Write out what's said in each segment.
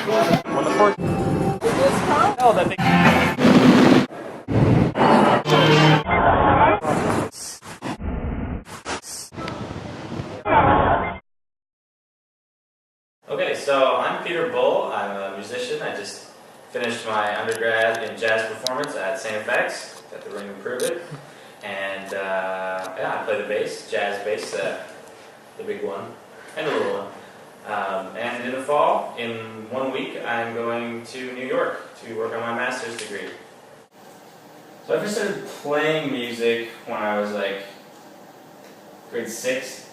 When the first no, that they Okay, so I'm Peter Bull. I'm a musician. I just finished my undergrad in jazz performance at St. FX. Got the ring to prove it. And yeah, I play the bass, jazz bass, the big one, and the little one. And in the fall, in 1 week, I'm going to New York to work on my master's degree. So I first started playing music when I was like grade 6.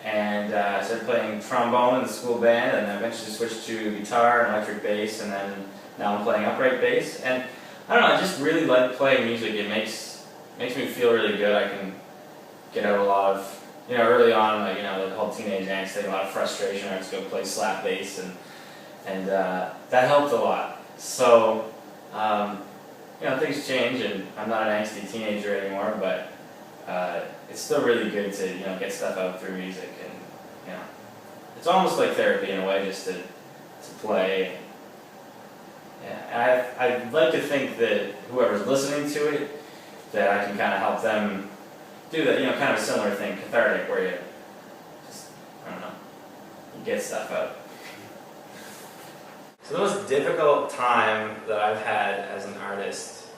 And I started playing trombone in the school band, and I eventually switched to guitar and electric bass, and then now I'm playing upright bass. And I don't know, I just really like playing music. It makes me feel really good. I can get out a lot of, early on, like, the whole teenage angst thing, a lot of frustration. I just go play slap bass, and that helped a lot. So, things change, and I'm not an angsty teenager anymore, but it's still really good to get stuff out through music, and it's almost like therapy in a way, just to play. Yeah, I'd like to think that whoever's listening to it, that I can kind of help them do that, kind of a similar thing, cathartic, where you just, I don't know, you get stuff out. So the most difficult time that I've had as an artist,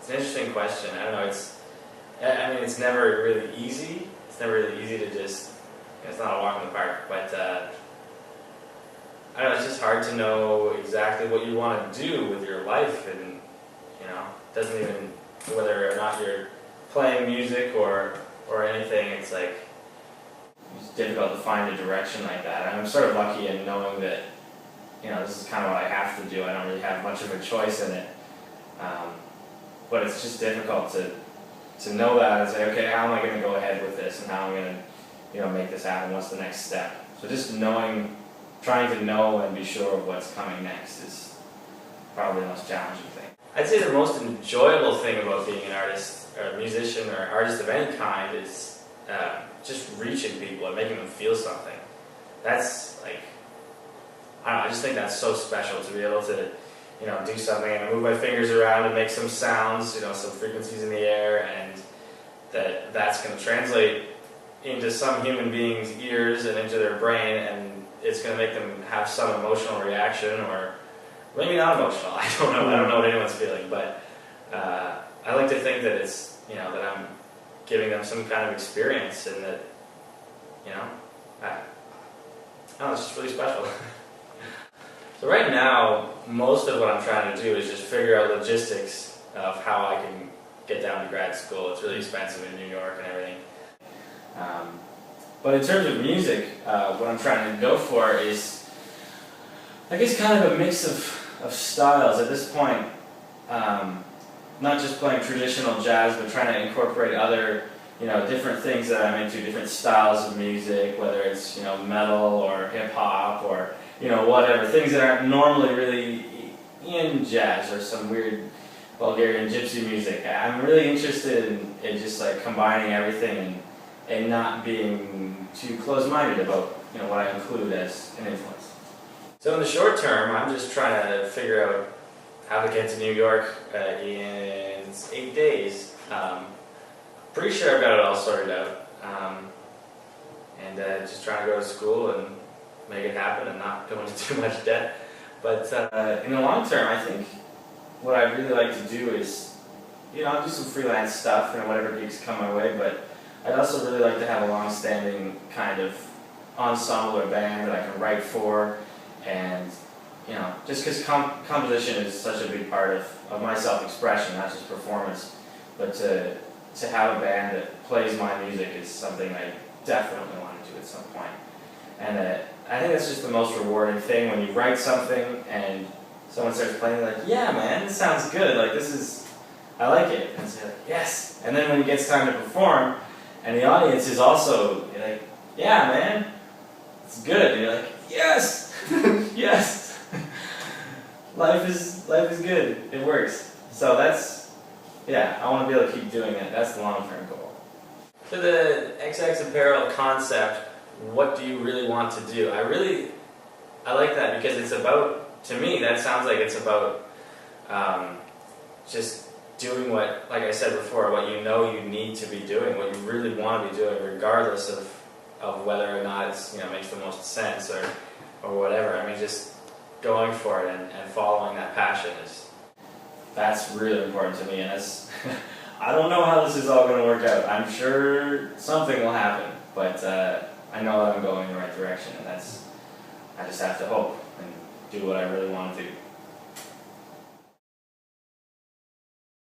it's an interesting question. I don't know, it's never really easy. It's never really easy to just, it's not a walk in the park, but I don't know, it's just hard to know exactly what you want to do with your life, and, it doesn't even, whether or not you're playing music or anything, it's like, it's difficult to find a direction like that. And I'm sort of lucky in knowing that, this is kind of what I have to do. I don't really have much of a choice in it. But it's just difficult to know that and say, okay, how am I going to go ahead with this, and how am I going to, make this happen? What's the next step? So just trying to know and be sure of what's coming next is probably the most challenging thing. I'd say the most enjoyable thing about being an artist, or a musician, or artist of any kind is just reaching people and making them feel something. That's like, I don't know, I just think that's so special to be able to, do something and move my fingers around and make some sounds, some frequencies in the air, and that's going to translate into some human being's ears and into their brain, and it's going to make them have some emotional reaction, or maybe not emotional. I don't know what anyone's feeling, but I like to think that it's, that I'm giving them some kind of experience, and that, it's just really special. So right now, most of what I'm trying to do is just figure out logistics of how I can get down to grad school. It's really expensive in New York and everything. But in terms of music, what I'm trying to go for is, I guess, kind of a mix of styles. At this point, not just playing traditional jazz, but trying to incorporate other, different things that I'm into, different styles of music, whether it's, metal or hip-hop or, whatever, things that aren't normally really in jazz, or some weird Bulgarian gypsy music. I'm really interested in just like combining everything and not being too close-minded about, what I include as an influence. So in the short term, I'm just trying to figure out how to get to New York in 8 days. Pretty sure I've got it all sorted out, and just trying to go to school and make it happen and not go into too much debt. But in the long term, I think what I'd really like to do is, I'll do some freelance stuff, whatever gigs come my way, but I'd also really like to have a long-standing kind of ensemble or band that I can write for, and, just because composition is such a big part of my self-expression, not just performance, but to have a band that plays my music is something I definitely want to do at some point. And I think that's just the most rewarding thing, when you write something and someone starts playing, like, yeah, man, this sounds good, like, I like it, and it's like, yes. And then when it gets time to perform, and the audience is also like, yeah, man, it's good, and you're like, yes, yes, life is good, it works. So I want to be able to keep doing that. That's the long-term goal. For the XX Apparel concept, what do you really want to do? I really I like that because it's about, to me, that sounds like it's about just doing what, like I said before, what you know you need to be doing, what you really want to be doing, regardless of whether or not it's, makes the most sense or whatever. I mean, just going for it and following that passion that's really important to me. And that's I don't know how this is all going to work out. I'm sure something will happen, but I know that I'm going in the right direction, and I just have to hope and do what I really want to do.